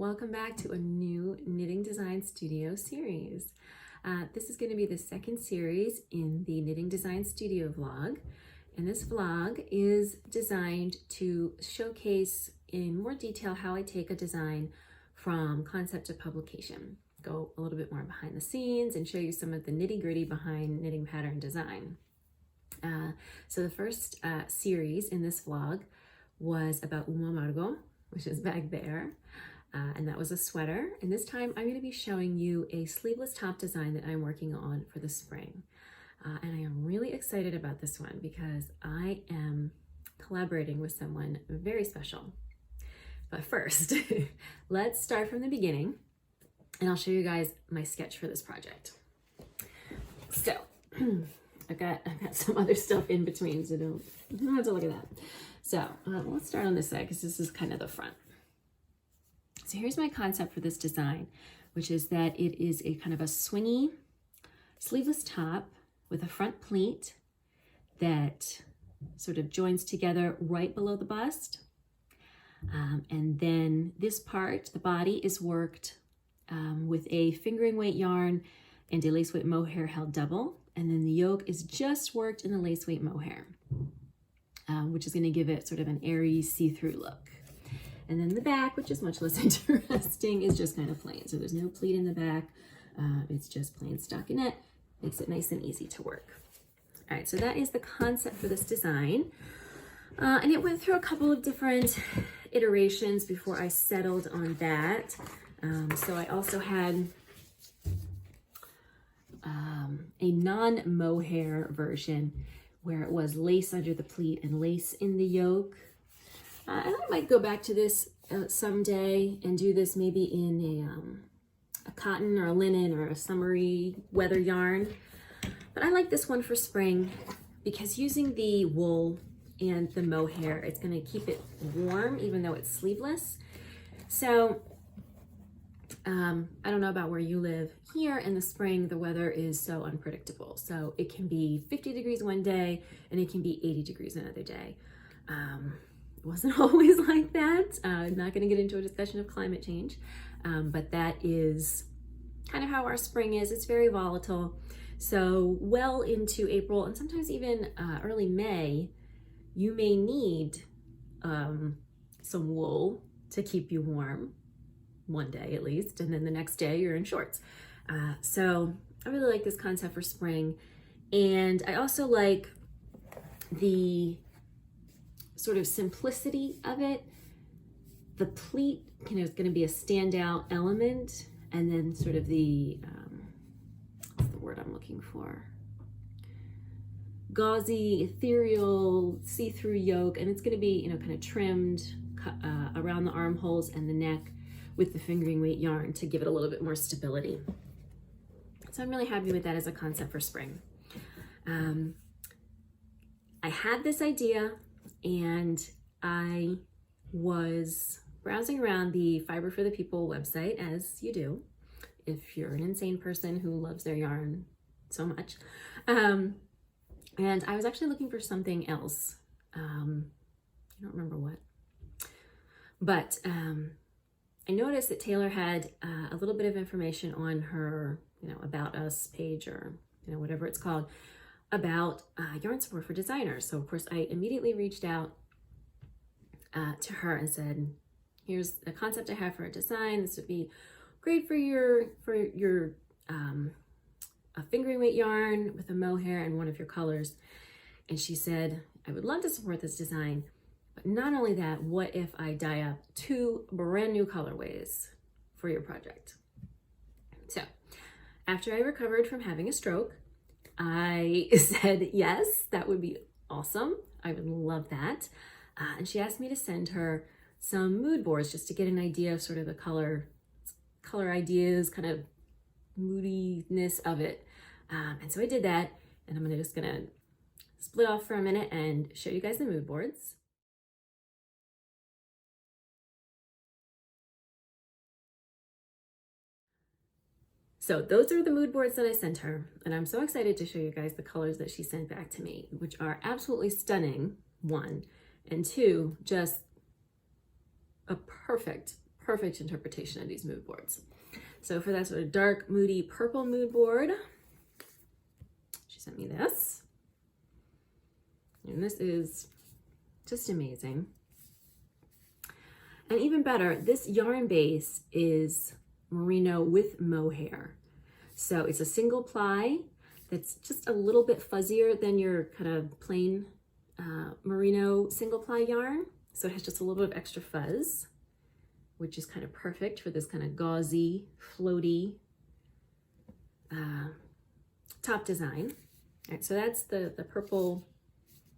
welcome back to a new Knitting Design Studio series. This is going to be the second series in the Knitting Design Studio vlog, and this vlog is designed to showcase in more detail how I take a design from concept to publication, go a little bit more behind the scenes and show you some of the nitty-gritty behind knitting pattern design. So the first series in this vlog was about un amargo, which is back there, and that was a sweater. And this time I'm going to be showing you a sleeveless top design that I'm working on for the spring. And I am really excited about this one because I am collaborating with someone very special. But first, let's start from the beginning and I'll show you guys my sketch for this project. So I've got some other stuff in between, so don't have to look at that. So let's start on this side because this is kind of the front. So here's my concept for this design, which is that it is a kind of a swingy sleeveless top with a front pleat that sort of joins together right below the bust. And then this part, the body, is worked with a fingering weight yarn and a lace weight mohair held double. And then the yoke is just worked in the lace weight mohair, which is going to give it sort of an airy see-through look. And then the back, which is much less interesting, is just kind of plain. So there's no pleat in the back. It's just plain stockinette. Makes it nice and easy to work. All right, so that is the concept for this design. And it went through a couple of different iterations before I settled on that. So I also had a non-mohair version where it was lace under the pleat and lace in the yoke. And I might go back to this someday and do this maybe in a cotton or a linen or a summery weather yarn. But I like this one for spring because using the wool and the mohair, it's going to keep it warm even though it's sleeveless. So I don't know about where you live. Here in the spring, the weather is so unpredictable. So it can be 50 degrees one day and it can be 80 degrees another day. It wasn't always like that. I'm not going to get into a discussion of climate change, but that is kind of how our spring is. It's very volatile. So well into April and sometimes even early May, you may need some wool to keep you warm one day at least, and then the next day you're in shorts. So I really like this concept for spring. And I also like the sort of simplicity of it. The pleat is going to be a standout element, and then sort of the what's the word I'm looking for? Gauzy, ethereal, see-through yoke, and it's going to be kind of trimmed around the armholes and the neck with the fingering weight yarn to give it a little bit more stability. So I'm really happy with that as a concept for spring. I had this idea and I was browsing around the Fiber for the People website, as you do if you're an insane person who loves their yarn so much. And I was actually looking for something else. I don't remember what. But I noticed that Taylor had a little bit of information on her, About Us page, or whatever it's called, about yarn support for designers. So of course I immediately reached out to her and said, here's a concept I have for a design. This would be great for your a fingering weight yarn with a mohair and one of your colors. And she said, I would love to support this design, but not only that, what if I dye up 2 brand new colorways for your project? So after I recovered from having a stroke, I said, yes, that would be awesome. I would love that. And she asked me to send her some mood boards just to get an idea of sort of the color ideas, kind of moodiness of it. And so I did that, and I'm just gonna split off for a minute and show you guys the mood boards. So those are the mood boards that I sent her, and I'm so excited to show you guys the colors that she sent back to me, which are absolutely stunning, 1, and 2, just a perfect perfect interpretation of these mood boards. So for that sort of dark, moody purple mood board, she sent me this. And this is just amazing. And even better, this yarn base is merino with mohair. So it's a single ply that's just a little bit fuzzier than your kind of plain merino single ply yarn. So it has just a little bit of extra fuzz, which is kind of perfect for this kind of gauzy, floaty top design. All right, so that's the purple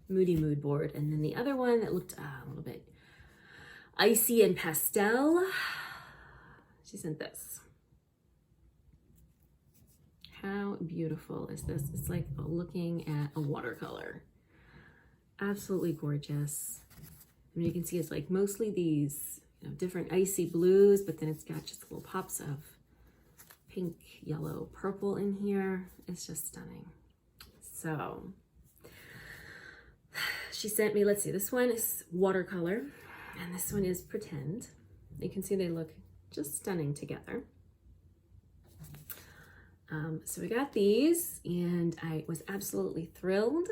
moody mood board. And then the other one that looked a little bit icy and pastel, she sent this. How beautiful is this? It's like looking at a watercolor. Absolutely gorgeous. I mean, you can see it's like mostly these different icy blues, but then it's got just little pops of pink, yellow, purple in here. It's just stunning. So she sent me, let's see, this one is watercolor and this one is pretend. You can see they look just stunning together. So we got these and I was absolutely thrilled.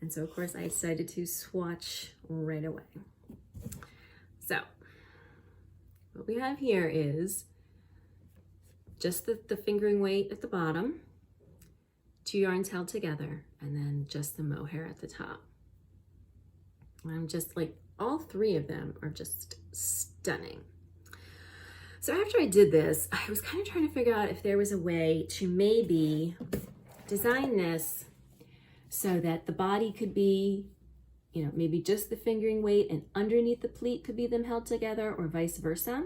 And so of course I decided to swatch right away. So what we have here is just the fingering weight at the bottom, 2 yarns held together, and then just the mohair at the top. And I'm just like, all 3 of them are just stunning. So after I did this, I was kind of trying to figure out if there was a way to maybe design this so that the body could be, maybe just the fingering weight and underneath the pleat could be them held together, or vice versa.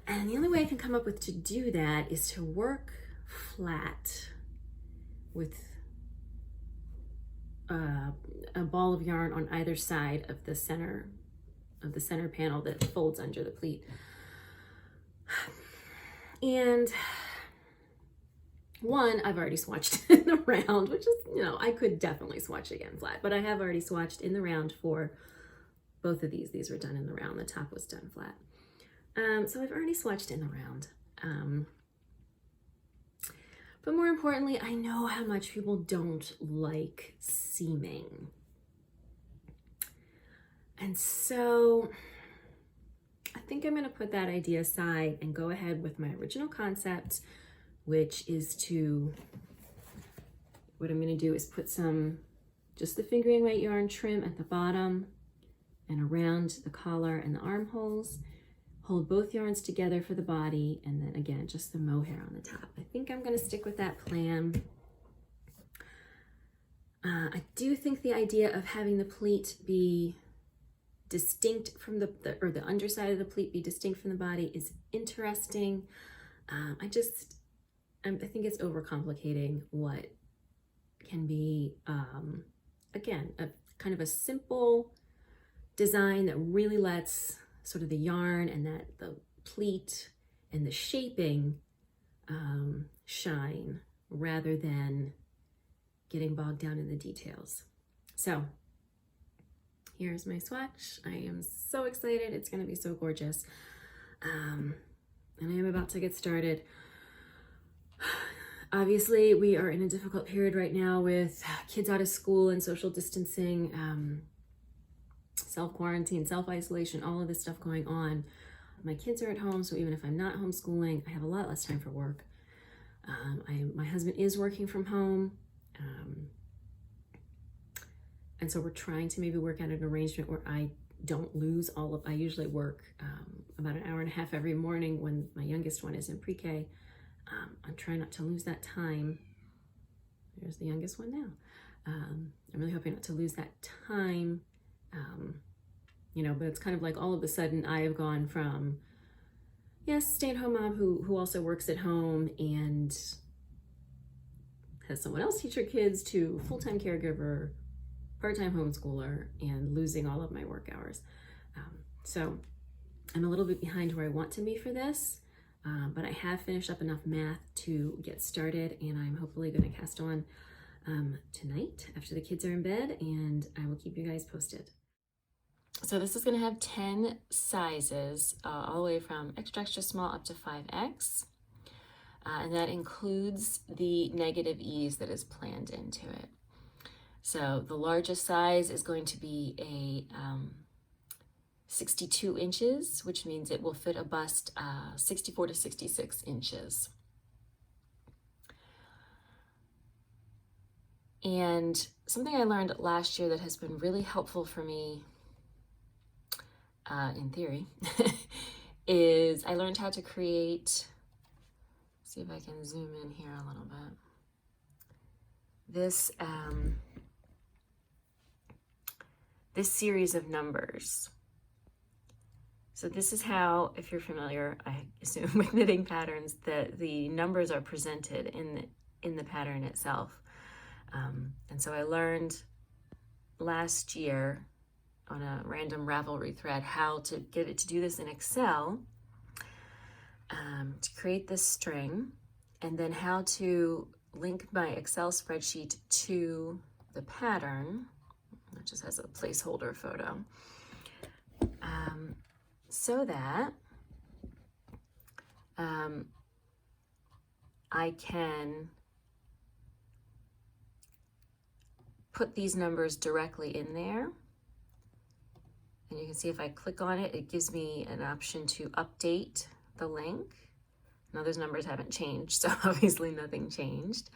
And the only way I can come up with to do that is to work flat with a ball of yarn on either side of the center panel that folds under the pleat. And one, I've already swatched in the round, which is, I could definitely swatch again flat, but I have already swatched in the round for both of these. These were done in the round. The top was done flat. So I've already swatched in the round. But more importantly, I know how much people don't like seaming. And so I think I'm going to put that idea aside and go ahead with my original concept, which is what I'm going to do is put just the fingering weight yarn trim at the bottom and around the collar and the armholes. Hold both yarns together for the body, and then again, just the mohair on the top. I think I'm going to stick with that plan. I do think the idea of having the pleat be distinct from the underside of the pleat be distinct from the body is interesting. I think it's overcomplicating what can be, again, a kind of a simple design that really lets sort of the yarn and that the pleat and the shaping shine rather than getting bogged down in the details. So here's my swatch. I am so excited. It's going to be so gorgeous. And I am about to get started. Obviously, we are in a difficult period right now with kids out of school and social distancing, self-quarantine, self-isolation, all of this stuff going on. My kids are at home, so even if I'm not homeschooling, I have a lot less time for work. My husband is working from home. And so we're trying to maybe work out an arrangement where I don't lose I usually work about an hour and a half every morning when my youngest one is in pre-K. I'm trying not to lose that time. There's the youngest one now. I'm really hoping not to lose that time. But it's kind of like all of a sudden I have gone from, yes, stay-at-home mom who also works at home and has someone else teach her kids, to full-time caregiver, part-time homeschooler, and losing all of my work hours. So I'm a little bit behind where I want to be for this, but I have finished up enough math to get started, and I'm hopefully going to cast on tonight after the kids are in bed, and I will keep you guys posted. So this is going to have 10 sizes, all the way from extra, extra small up to 5X. And that includes the negative ease that is planned into it. So the largest size is going to be a 62 inches, which means it will fit a bust 64 to 66 inches. And something I learned last year that has been really helpful for me in theory is I learned how to create, see if I can zoom in here a little bit, this series of numbers. So this is how, if you're familiar, I assume, with knitting patterns, the numbers are presented in the pattern itself. And so I learned last year on a random Ravelry thread how to get it to do this in Excel, to create this string, and then how to link my Excel spreadsheet to the pattern. It just has a placeholder photo, so that I can put these numbers directly in there. And you can see if I click on it, it gives me an option to update the link. Now those numbers haven't changed, so obviously nothing changed.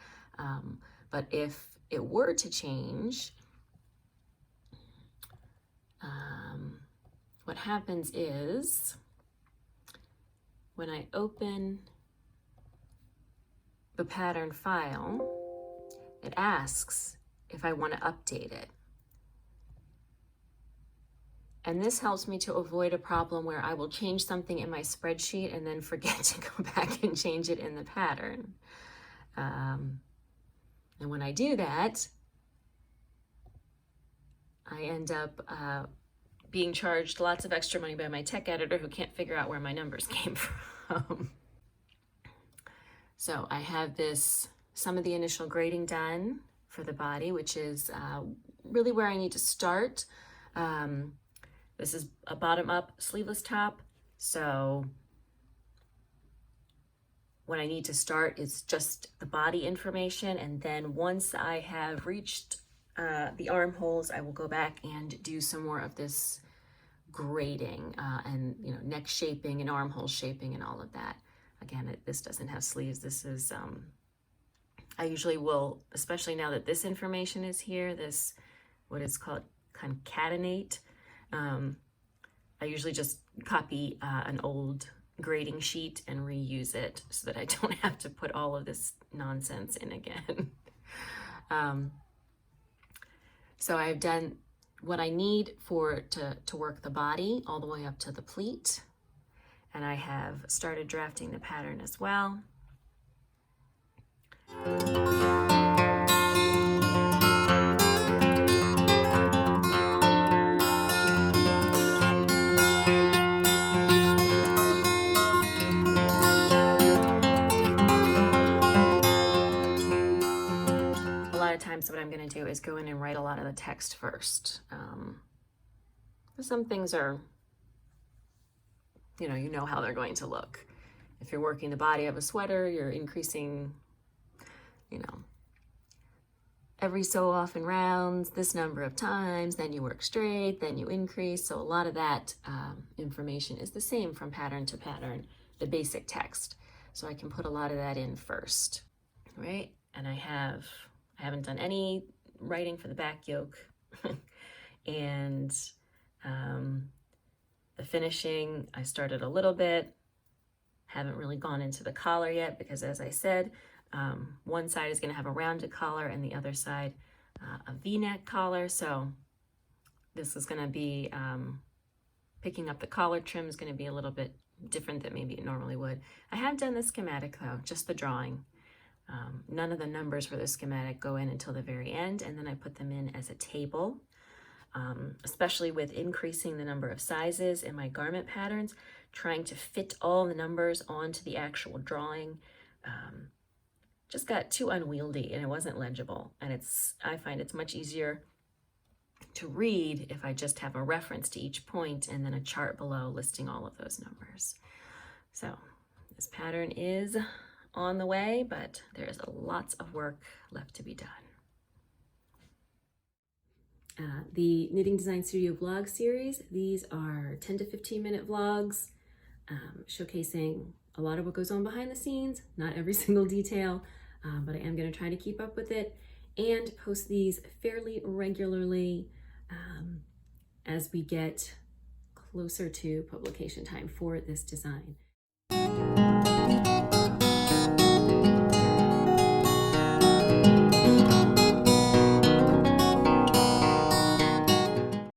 But if it were to change, what happens is when I open the pattern file, it asks if I want to update it. And this helps me to avoid a problem where I will change something in my spreadsheet and then forget to go back and change it in the pattern. And when I do that, I end up being charged lots of extra money by my tech editor who can't figure out where my numbers came from. So I have some of the initial grading done for the body, which is really where I need to start. This is a bottom-up sleeveless top, so what I need to start is just the body information, and then once I have reached the armholes, I will go back and do some more of this grading and neck shaping and armhole shaping and all of that. Again, this doesn't have sleeves. This is I usually will, especially now that this information is here, this what is called concatenate. I usually just copy an old grading sheet and reuse it so that I don't have to put all of this nonsense in again. So I've done what I need to work the body all the way up to the pleat, and I have started drafting the pattern as well. Times what I'm going to do is go in and write a lot of the text first. Some things are, you know how they're going to look. If you're working the body of a sweater, you're increasing, every so often rounds, this number of times, then you work straight, then you increase. So a lot of that information is the same from pattern to pattern, the basic text. So I can put a lot of that in first, right? And I haven't done any writing for the back yoke. And the finishing, I started a little bit, haven't really gone into the collar yet because, as I said, one side is going to have a rounded collar and the other side a V-neck collar. So this is going to be, picking up the collar trim is going to be a little bit different than maybe it normally would. I have done the schematic though, just the drawing. None of the numbers for the schematic go in until the very end, and then I put them in as a table, especially with increasing the number of sizes in my garment patterns, trying to fit all the numbers onto the actual drawing. Just got too unwieldy and it wasn't legible, and I find it's much easier to read if I just have a reference to each point and then a chart below listing all of those numbers. So this pattern is on the way, but there is lots of work left to be done. The Knitting Design Studio vlog series, these are 10 to 15 minute vlogs showcasing a lot of what goes on behind the scenes, not every single detail, but I am going to try to keep up with it and post these fairly regularly as we get closer to publication time for this design.